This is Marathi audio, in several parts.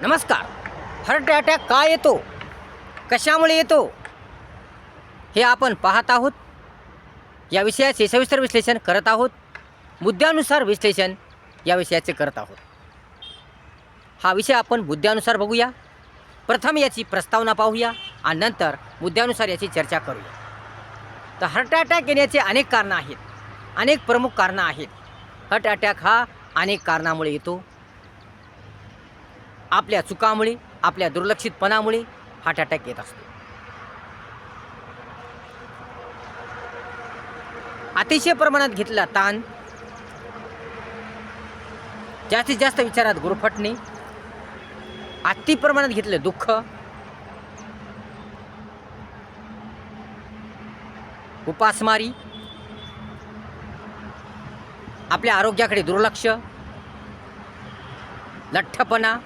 नमस्कार. हार्ट अटॅक का येतो, कशामुळे येतो हे आपण पाहत आहोत. या विषयाचे सविस्तर विश्लेषण करत आहोत. मुद्द्यानुसार विश्लेषण या विषयाचे करत आहोत. हा विषय आपण मुद्द्यानुसार बघूया. प्रथम याची प्रस्तावना पाहूया आणि नंतर मुद्द्यानुसार याची चर्चा करूया. तर हार्ट अटॅक येण्याचे अनेक कारणं आहेत, अनेक प्रमुख कारणं आहेत. हार्ट अटॅक हा अनेक कारणामुळे येतो. आपल्या चुकामुळे, आपल्या दुर्लक्षितपणामुळे हार्ट अटॅक येत असतो. अतिशय प्रमाणात घेतलेला ताण, जास्तीत जास्त विचारात गुरफटणे, अति प्रमाणात घेतलेलं दुःख, उपासमारी, आपल्या आरोग्याकडे दुर्लक्ष, लठ्ठपणा,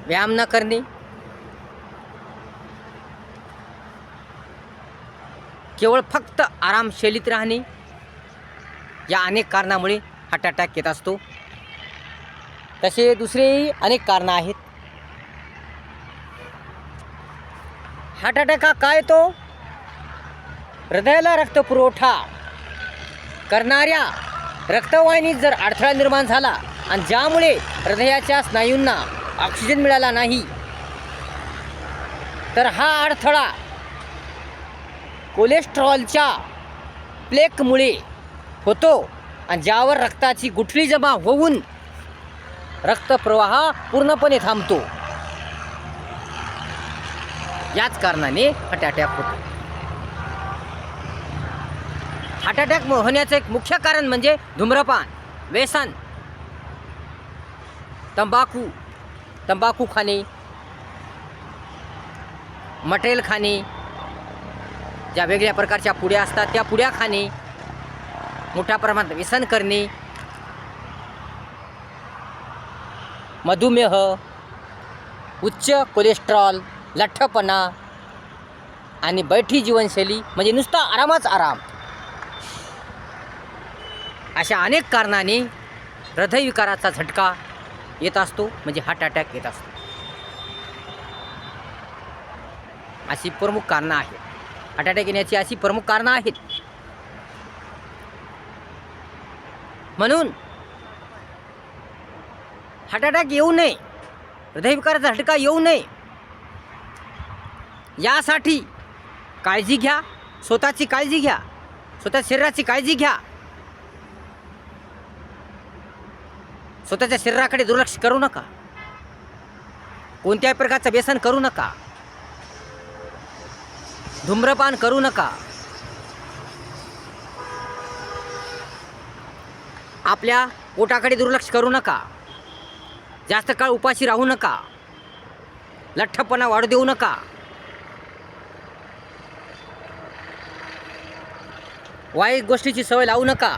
व्यायाम न करणे, केवळ फक्त आरामशैलीत राहणे, या अनेक कारणामुळे हार्ट अटॅक येत असतो. तसे दुसरेही अनेक कारणं आहेत. हार्ट अटॅक हा काय येतो? हृदयाला रक्तपुरवठा करणाऱ्या रक्तवाहिनीत जर अडथळा निर्माण झाला आणि ज्यामुळे हृदयाच्या स्नायूंना ऑक्सिजन मिळाला नाही, तर हा अडथळा कोलेस्ट्रॉलच्या प्लेकमुळे होतो आणि ज्यावर रक्ताची गुठळी जमा होऊन रक्तप्रवाह पूर्णपणे थांबतो. याच कारणाने हार्ट अटॅक होतो. हार्ट अटॅक होण्याचं एक मुख्य कारण म्हणजे धूम्रपान, व्यसन, तंबाखू खाणे, मटेरियल खाणे, ज्या वेगळ्या प्रकारच्या पुड्या असतात त्या पुड्या खाणे, मोठ्या प्रमाणात व्यसन करणे, मधुमेह, उच्च कोलेस्ट्रॉल, लठ्ठपणा आणि बैठी जीवनशैली म्हणजे नुसता आरामच आराम, अशा अनेक कारणाने हृदयविकाराचा झटका येत असतो, म्हणजे हार्ट अटॅक येत असतो. अशी प्रमुख कारणं आहेत. हार्ट अटॅक येण्याची अशी प्रमुख कारणं आहेत. म्हणून हार्ट अटॅक येऊ नये, हृदयविकाराचा झटका येऊ नये, यासाठी काळजी घ्या. स्वतःची काळजी घ्या, स्वतःच्या शरीराची काळजी घ्या. स्वतःच्या शरीराकडे दुर्लक्ष करू नका. कोणत्याही प्रकारचं व्यसन करू नका. धूम्रपान करू नका. आपल्या पोटाकडे दुर्लक्ष करू नका. जास्त काळ उपाशी राहू नका. लठ्ठपणा वाढू देऊ नका. वाईट गोष्टीची सवय लावू नका.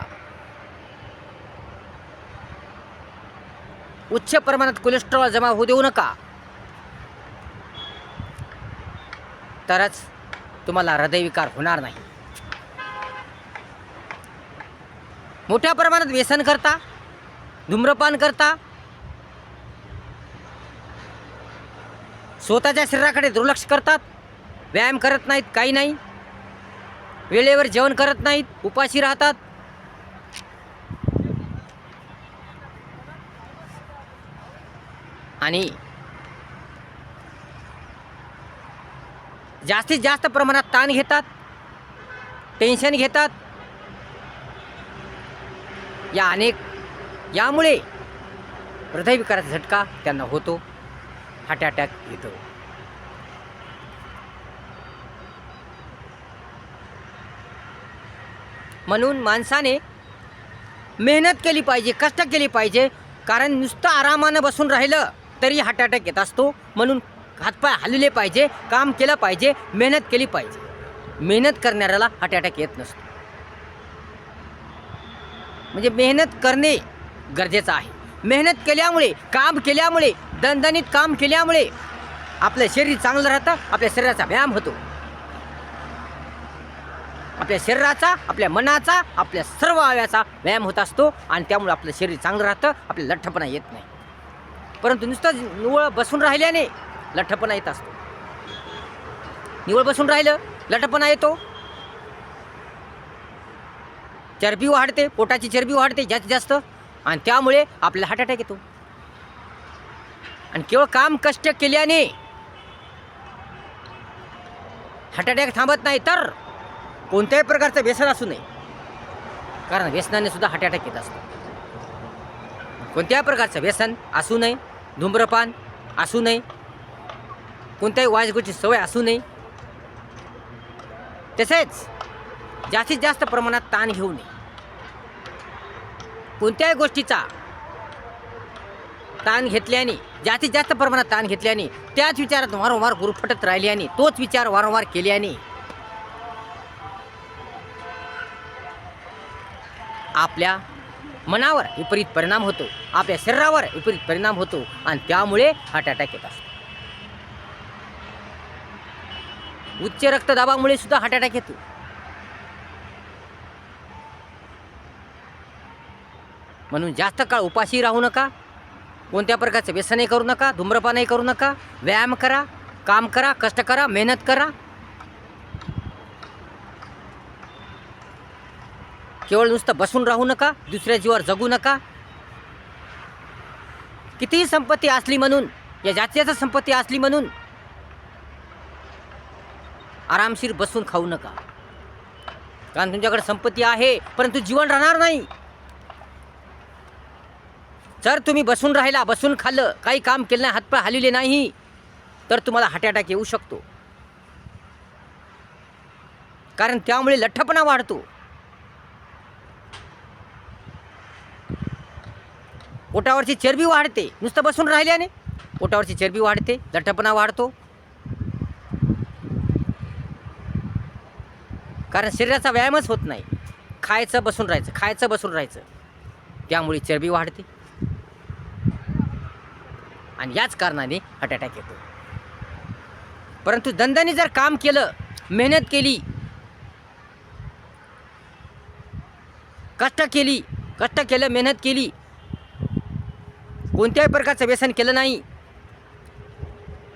उच्च प्रमाणात कोलेस्ट्रॉल जमा होऊ देऊ नका. तरच तुम्हाला हृदयविकार होणार नाही. मोठ्या प्रमाणात व्यसन करता, धूम्रपान करता, स्वतःच्या शरीराकडे दुर्लक्ष करतात, व्यायाम करत नाहीत, काही नाही, वेळेवर जेवण करत नाहीत, उपाशी राहतात, आणि जास्तीत जास्त प्रमाणात ताण घेतात, टेन्शन घेतात, यामुळे हृदयविकाराचा झटका त्यांना होतो, हार्ट अटॅक येतो. म्हणून माणसाने मेहनत केली पाहिजे, कष्ट केली पाहिजे. कारण नुसतं आरामानं बसून राहिलं तरी हार्ट अटॅक येत असतो. म्हणून हातपाय हलवले पाहिजे, काम केलं पाहिजे, मेहनत केली पाहिजे. मेहनत करणाऱ्याला हार्ट अटॅक येत नसतो. म्हणजे मेहनत करणे गरजेचं आहे. मेहनत केल्यामुळे, काम केल्यामुळे, दणदणीत काम केल्यामुळे आपलं शरीर चांगलं राहतं, आपल्या शरीराचा व्यायाम होतो. आपल्या शरीराचा, आपल्या मनाचा, आपल्या सर्व अवयवाचा व्यायाम होत असतो आणि त्यामुळे आपलं शरीर चांगलं राहतं, आपल्याला लठ्ठपणा येत नाही. परंतु नुसतं निव्वळ बसून राहिल्याने लठ्ठपणा येत असतो. निव्वळ बसून राहिलं लठ्ठपणा येतो, चरबी वाढते, पोटाची चरबी वाढते जास्तीत जास्त आणि त्यामुळे आपल्याला हार्ट अटॅक येतो. आणि केवळ काम कष्ट केल्याने हार्ट अटॅक थांबत नाही, तर कोणत्याही प्रकारचं व्यसन असू नये, कारण व्यसनाने सुद्धा हार्ट अटॅक येत असतो. कोणत्याही प्रकारचं व्यसन असू नये, धूम्रपान असू नये, कोणत्याही वाईट गोष्टीची सवय असू नये. तसेच जास्तीत जास्त प्रमाणात ताण घेऊ नये. कोणत्याही गोष्टीचा ताण घेतल्याने, जास्तीत जास्त प्रमाणात ताण घेतल्याने, त्याच विचारात वारंवार गुरफटत राहिल्याने, तोच विचार वारंवार केल्याने आपल्या मनावर विपरीत परिणाम होतो, आपल्या शरीरावर विपरीत परिणाम होतो आणि त्यामुळे हार्ट अटॅक येत असतो. उच्च रक्तदाबामुळे सुद्धा हार्ट अटॅक येतो. म्हणून जास्त काळ उपाशी राहू नका, कोणत्या प्रकारचं व्यसनही करू नका, धूम्रपानही करू नका. व्यायाम करा, काम करा, कष्ट करा, मेहनत करा. केवळ नुसतं बसून राहू नका, दुसऱ्या जीवावर जगू नका. कितीही संपत्ती असली म्हणून, या जातीची संपत्ती असली म्हणून आरामशीर बसून खाऊ नका, कारण तुमच्याकडे संपत्ती आहे परंतु जीवन राहणार नाही. जर तुम्ही बसून राहिला, बसून खाल्लं, काही काम केलं नाही, हातपाय हलविले नाही, तर तुम्हाला हार्ट अटॅक येऊ शकतो, कारण त्यामुळे लठ्ठपणा वाढतो. पोटावरची चरबी वाढते, नुसतं बसून राहिल्याने पोटावरची चरबी वाढते, लठ्ठपणा वाढतो, कारण शरीराचा व्यायामच होत नाही. खायचं बसून राहायचं, खायचं बसून राहायचं, त्यामुळे चरबी वाढते आणि याच कारणाने हार्ट अटॅक येतो. परंतु दंडाने जर काम केलं, मेहनत केली, कष्ट केलं, मेहनत केली, कोणत्याही प्रकारचं व्यसन केलं नाही,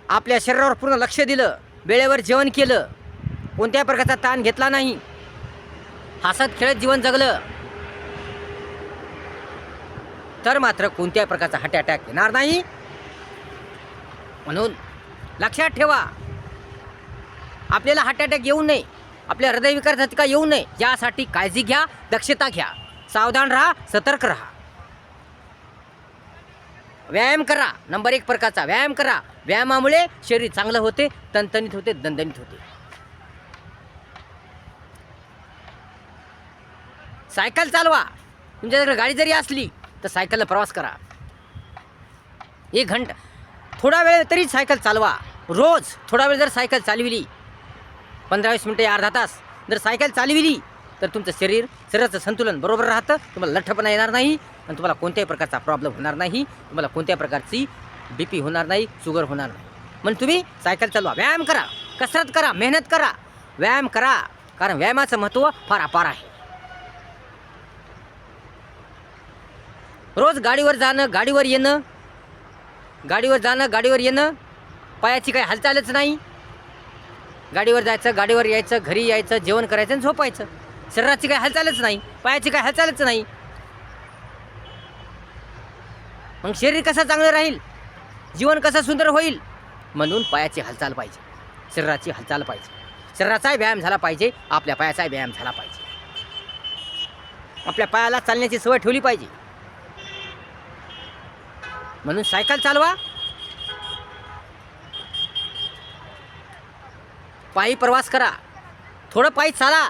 आपल्या शरीरावर पूर्ण लक्ष दिलं, वेळेवर जेवण केलं, कोणत्याही प्रकारचा ताण घेतला नाही, हसत खेळत जीवन जगलं, तर मात्र कोणत्याही प्रकारचा हार्ट अटॅक येणार नाही. म्हणून लक्षात ठेवा, आपल्याला हार्ट अटॅक येऊ नये, आपल्या हृदयविकार झटका येऊ नये, यासाठी काळजी घ्या, दक्षता घ्या, सावधान राहा, सतर्क राहा. व्यायाम करा, नंबर 1 प्रकारचा व्यायाम करा. व्यायामामुळे शरीर चांगलं होते, तणतणीत होते, दणदणीत होते. सायकल चालवा, तुमच्याकडे गाडी जरी असली तर सायकलला प्रवास करा. 1 घंटा, थोडा वेळ तरी सायकल चालवा. रोज थोडा वेळ जर सायकल चालविली, 15-20 मिनटं या अर्धा तास जर सायकल चालविली, तर तुमचं शरीराचं संतुलन बरोबर राहतं, तुम्हाला लठ्ठपणा येणार नाही आणि तुम्हाला कोणत्याही प्रकारचा प्रॉब्लेम होणार नाही, तुम्हाला कोणत्याही प्रकारची BP होणार नाही, शुगर होणार नाही. म्हणून तुम्ही सायकल चालवा, व्यायाम करा, कसरत करा, मेहनत करा, व्यायाम करा, कारण व्यायामाचं महत्त्व फार अपार आहे. रोज गाडीवर जाणं, गाडीवर येणं, पायाची काही हालचालच नाही. गाडीवर जायचं, गाडीवर यायचं, घरी यायचं, जेवण करायचं आणि झोपायचं. शरीराची काही हालचालच नाही, पायाची काही हालचालच नाही. मग शरीर कसं चांगलं राहील, जीवन कसं सुंदर होईल? म्हणून पायाची हालचाल पाहिजे, शरीराची हालचाल पाहिजे, शरीराचाही व्यायाम झाला पाहिजे, आपल्या पायाचाही व्यायाम झाला पाहिजे. आपल्या पायाला चालण्याची सवय ठेवली पाहिजे. म्हणून सायकल चालवा, पायी प्रवास करा, थोडं पायी चाला,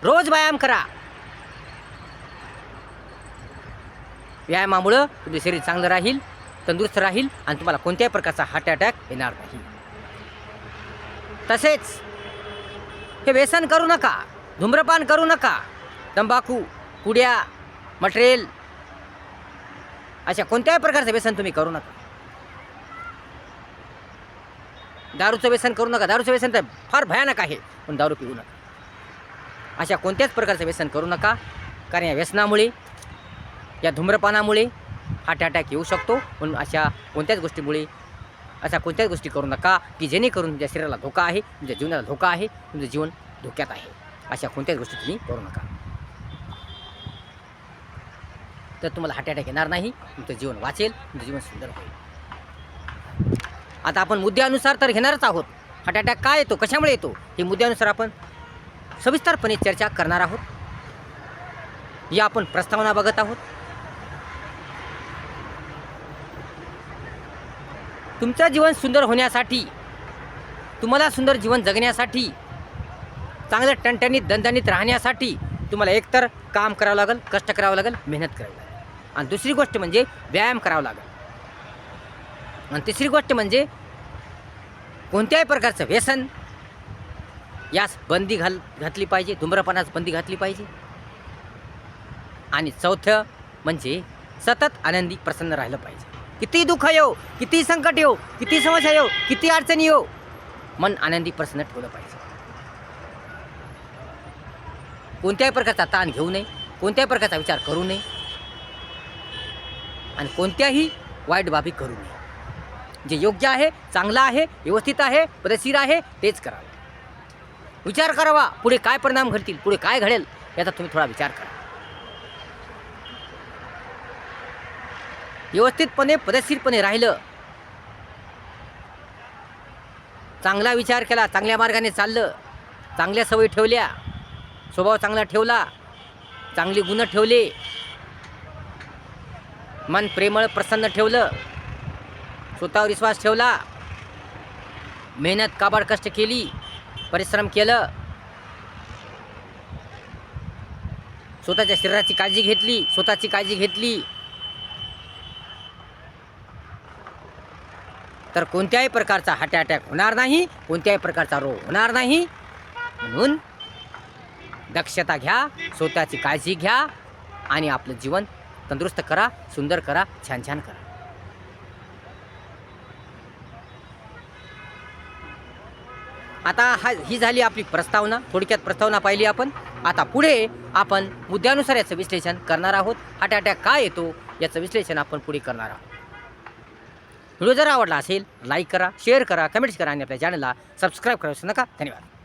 रोज व्यायाम करा. व्यायामामुळं तुमचं शरीर चांगलं राहील, तंदुरुस्त राहील आणि तुम्हाला कोणत्याही प्रकारचा हार्ट अटॅक येणार नाही. तसेच हे व्यसन करू नका, धूम्रपान करू नका, तंबाखू, पुड्या, मटेरियल, अशा कोणत्याही प्रकारचं व्यसन तुम्ही करू नका. दारूचं व्यसन करू नका, दारूचं व्यसन तर फार भयानक आहे, पण दारू पिऊ नका. अशा कोणत्याच प्रकारचं व्यसन करू नका, कारण या व्यसनामुळे, या धूम्रपानामुळे हार्ट अटॅक येऊ शकतो. म्हणून अशा कोणत्याच गोष्टी करू नका की जेणेकरून तुमच्या शरीराला धोका आहे, तुमच्या जीवनाला धोका आहे, तुमचं जीवन धोक्यात आहे. अशा कोणत्याच गोष्टी तुम्ही करू नका. तर तुम्हाला हार्ट अटॅक येणार नाही, तुमचं जीवन वाचेल, तुमचं जीवन सुंदर होईल. आता आपण मुद्द्यानुसार तर घेणारच आहोत. हार्ट अटॅक काय येतो, कशामुळे येतो, हे मुद्द्यानुसार आपण सविस्तरपणे चर्चा करणार आहोत. या आपण प्रस्तावना बघत आहोत. तुमचं जीवन सुंदर होण्यासाठी, तुम्हाला सुंदर जीवन जगण्यासाठी, चांगलं टणटणीत दणदणीत राहण्यासाठी तुम्हाला एकतर काम करावं लागेल, कष्ट करावं लागेल, मेहनत करावी लागेल. आणि दुसरी गोष्ट म्हणजे व्यायाम करावा लागेल. आणि तिसरी गोष्ट म्हणजे कोणत्याही प्रकारचं व्यसन यास बंदी घातली पाहिजे, धूम्रपानास बंदी घातली पाहिजे. आणि चौथं म्हणजे सतत आनंदी प्रसन्न राहिलं पाहिजे. किती दुःख येऊ, किती संकट येऊ, किती समस्या येऊ, किती अडचणी येऊ, मन आनंदी प्रसन्न ठेवलं पाहिजे. कोणत्याही प्रकारचा ताण घेऊ नये, कोणत्याही प्रकारचा विचार करू नये आणि कोणत्याही वाईट बाबी करू नये. जे योग्य आहे, चांगलं आहे, व्यवस्थित आहे, पद्धतशीर आहे तेच करावे. विचार करावा पुढे काय परिणाम घडतील, पुढे काय घडेल याचा तुम्ही थोडा विचार करा. व्यवस्थितपणे पद्धतशीरपणे राहिलं, चांगला विचार केला, चांगल्या मार्गाने चाललं, चांगल्या सवयी ठेवल्या, स्वभाव चांगला ठेवला, चांगली गुण ठेवले, मन प्रेमळ प्रसन्न ठेवलं, स्वतःवर विश्वास ठेवला, मेहनत काबाड कष्ट केली, परिश्रम केलं, स्वतःच्या शरीराची काळजी घेतली, स्वतःची काळजी घेतली, तर कोणत्याही प्रकारचा हार्ट अटॅक होणार नाही, कोणत्याही प्रकारचा रोग होणार नाही. म्हणून दक्षता घ्या, स्वतःची काळजी घ्या आणि आपलं जीवन तंदुरुस्त करा, सुंदर करा, छान छान करा. आता ही झाली आपली प्रस्तावना, थोडक्यात प्रस्तावना पाहिली आपण. आता पुढे आपण मुद्द्यानुसार याचं विश्लेषण करणार आहोत. हार्ट अटॅक काय येतो याचं विश्लेषण आपण पुढे करणार आहोत. व्हिडिओ जर आवडला असेल लाईक करा, शेअर करा, कमेंट्स करा आणि आपल्या चॅनलला सबस्क्राईब करा विसरू नका. धन्यवाद.